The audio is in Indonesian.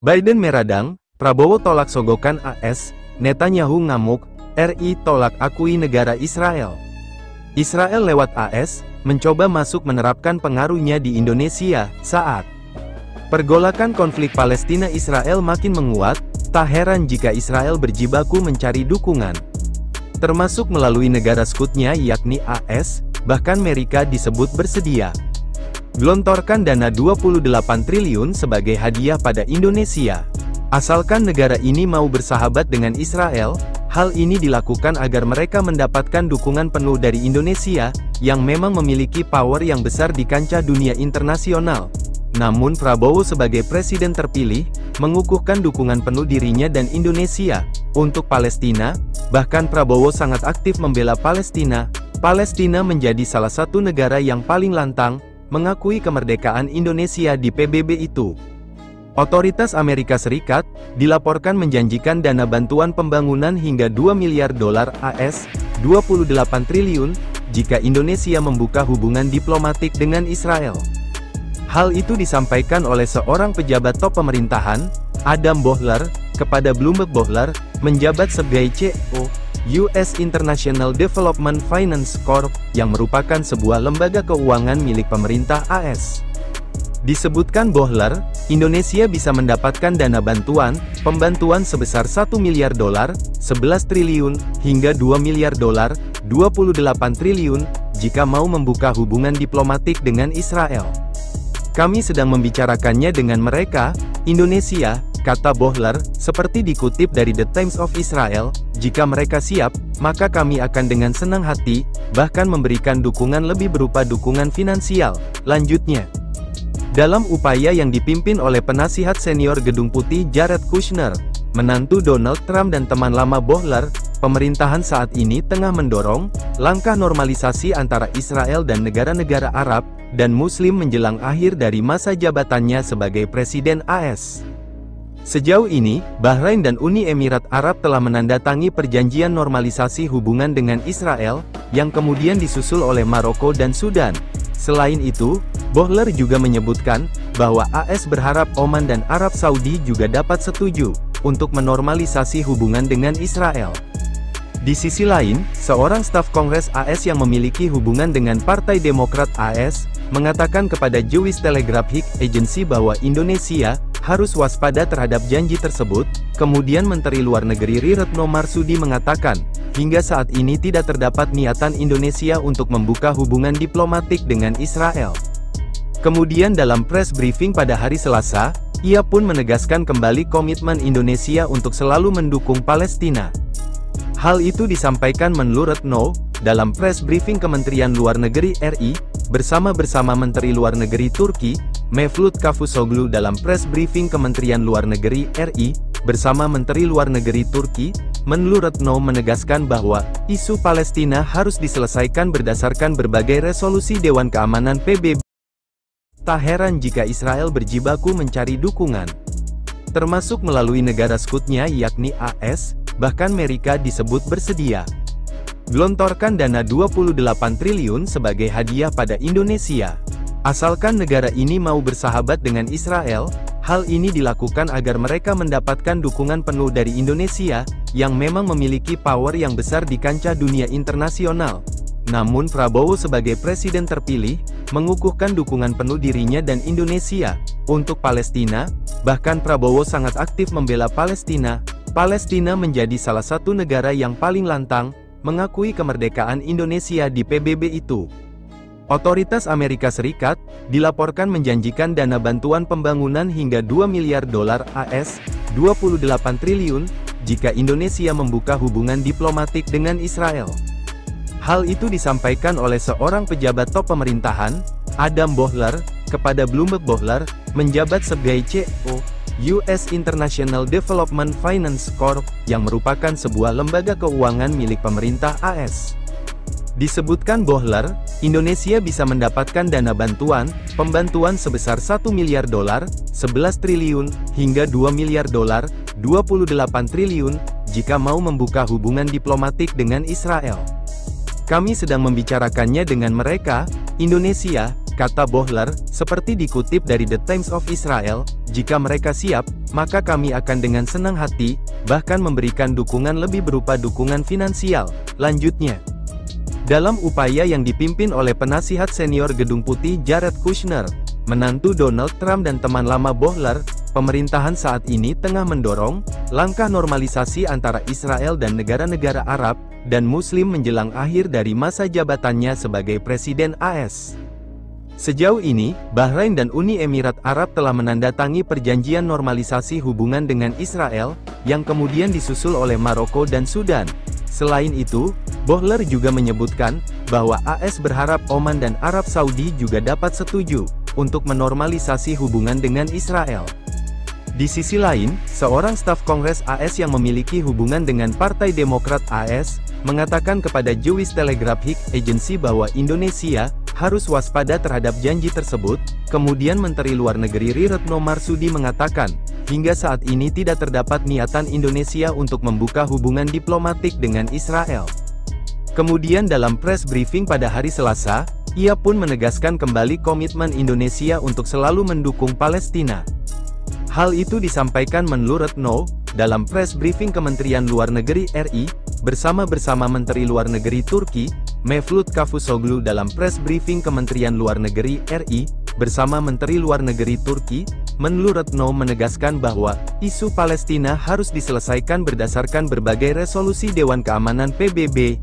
Biden meradang, Prabowo tolak sogokan AS, Netanyahu ngamuk, RI tolak akui negara Israel. Israel lewat AS, mencoba masuk menerapkan pengaruhnya di Indonesia, saat pergolakan konflik Palestina-Israel makin menguat, tak heran jika Israel berjibaku mencari dukungan, termasuk melalui negara sekutunya yakni AS, bahkan Amerika disebut bersedia gelontorkan dana 28 triliun sebagai hadiah pada Indonesia. Asalkan negara ini mau bersahabat dengan Israel, hal ini dilakukan agar mereka mendapatkan dukungan penuh dari Indonesia, yang memang memiliki power yang besar di kancah dunia internasional. Namun Prabowo sebagai presiden terpilih, mengukuhkan dukungan penuh dirinya dan Indonesia, untuk Palestina, bahkan Prabowo sangat aktif membela Palestina. Palestina menjadi salah satu negara yang paling lantang, mengakui kemerdekaan Indonesia di PBB itu. Otoritas Amerika Serikat, dilaporkan menjanjikan dana bantuan pembangunan hingga 2 miliar dolar AS, 28 triliun, jika Indonesia membuka hubungan diplomatik dengan Israel. Hal itu disampaikan oleh seorang pejabat top pemerintahan, Adam Boehler, kepada Bloomberg. Boehler, menjabat sebagai CEO, US International Development Finance Corp, yang merupakan sebuah lembaga keuangan milik pemerintah AS. Disebutkan Boehler, Indonesia bisa mendapatkan dana pembantuan sebesar 1 miliar dolar, 11 triliun, hingga 2 miliar dolar, 28 triliun, jika mau membuka hubungan diplomatik dengan Israel. Kami sedang membicarakannya dengan mereka, Indonesia, kata Boehler, seperti dikutip dari The Times of Israel. Jika mereka siap, maka kami akan dengan senang hati, bahkan memberikan dukungan lebih berupa dukungan finansial, lanjutnya. Dalam upaya yang dipimpin oleh penasihat senior Gedung Putih Jared Kushner, menantu Donald Trump dan teman lama Boehler, pemerintahan saat ini tengah mendorong langkah normalisasi antara Israel dan negara-negara Arab dan Muslim menjelang akhir dari masa jabatannya sebagai Presiden AS. Sejauh ini, Bahrain dan Uni Emirat Arab telah menandatangani perjanjian normalisasi hubungan dengan Israel, yang kemudian disusul oleh Maroko dan Sudan. Selain itu, Boehler juga menyebutkan bahwa AS berharap Oman dan Arab Saudi juga dapat setuju untuk menormalisasi hubungan dengan Israel. Di sisi lain, seorang staf Kongres AS yang memiliki hubungan dengan Partai Demokrat AS, mengatakan kepada Jewish Telegraph Agency bahwa Indonesia harus waspada terhadap janji tersebut. Kemudian Menteri Luar Negeri Retno Marsudi mengatakan, hingga saat ini tidak terdapat niatan Indonesia untuk membuka hubungan diplomatik dengan Israel. Kemudian dalam press briefing pada hari Selasa, ia pun menegaskan kembali komitmen Indonesia untuk selalu mendukung Palestina. Hal itu disampaikan Menlu Retno, dalam press briefing Kementerian Luar Negeri RI, bersama Menteri Luar Negeri Turki, Mevlut Cavusoglu. Dalam press briefing Kementerian Luar Negeri RI, bersama Menteri Luar Negeri Turki, Menlu Retno menegaskan bahwa isu Palestina harus diselesaikan berdasarkan berbagai resolusi Dewan Keamanan PBB. Tak heran jika Israel berjibaku mencari dukungan, termasuk melalui negara sekutunya yakni AS, bahkan Amerika disebut bersedia gelontorkan dana 28 triliun sebagai hadiah pada Indonesia. Asalkan negara ini mau bersahabat dengan Israel, hal ini dilakukan agar mereka mendapatkan dukungan penuh dari Indonesia, yang memang memiliki power yang besar di kancah dunia internasional. Namun Prabowo sebagai presiden terpilih, mengukuhkan dukungan penuh dirinya dan Indonesia, untuk Palestina, bahkan Prabowo sangat aktif membela Palestina. Palestina menjadi salah satu negara yang paling lantang, mengakui kemerdekaan Indonesia di PBB itu. Otoritas Amerika Serikat, dilaporkan menjanjikan dana bantuan pembangunan hingga 2 miliar dolar AS, 28 triliun, jika Indonesia membuka hubungan diplomatik dengan Israel. Hal itu disampaikan oleh seorang pejabat top pemerintahan, Adam Boehler, kepada Bloomberg. Boehler, menjabat sebagai CEO, US International Development Finance Corp, yang merupakan sebuah lembaga keuangan milik pemerintah AS. Disebutkan Boehler, Indonesia bisa mendapatkan dana pembantuan sebesar 1 miliar dolar, 11 triliun, hingga 2 miliar dolar, 28 triliun, jika mau membuka hubungan diplomatik dengan Israel. Kami sedang membicarakannya dengan mereka, Indonesia, kata Bohler, seperti dikutip dari The Times of Israel, jika mereka siap, maka kami akan dengan senang hati, bahkan memberikan dukungan lebih berupa dukungan finansial, lanjutnya. Dalam upaya yang dipimpin oleh penasihat senior Gedung Putih Jared Kushner, menantu Donald Trump dan teman lama Bohler, pemerintahan saat ini tengah mendorong langkah normalisasi antara Israel dan negara-negara Arab dan Muslim menjelang akhir dari masa jabatannya sebagai Presiden AS. Sejauh ini, Bahrain dan Uni Emirat Arab telah menandatangani perjanjian normalisasi hubungan dengan Israel, yang kemudian disusul oleh Maroko dan Sudan. Selain itu, Bohler juga menyebutkan bahwa AS berharap Oman dan Arab Saudi juga dapat setuju untuk menormalisasi hubungan dengan Israel. Di sisi lain, seorang staf Kongres AS yang memiliki hubungan dengan Partai Demokrat AS, mengatakan kepada Jewish Telegraphic Agency bahwa Indonesia harus waspada terhadap janji tersebut. Kemudian Menteri Luar Negeri Retno Marsudi mengatakan, hingga saat ini tidak terdapat niatan Indonesia untuk membuka hubungan diplomatik dengan Israel. Kemudian dalam press briefing pada hari Selasa, ia pun menegaskan kembali komitmen Indonesia untuk selalu mendukung Palestina. Hal itu disampaikan Menlu Retno, dalam press briefing Kementerian Luar Negeri RI, bersama Menteri Luar Negeri Turki, Mevlut Cavusoglu dalam press briefing Kementerian Luar Negeri RI, bersama Menteri Luar Negeri Turki, Menlu Retno menegaskan bahwa, isu Palestina harus diselesaikan berdasarkan berbagai resolusi Dewan Keamanan PBB,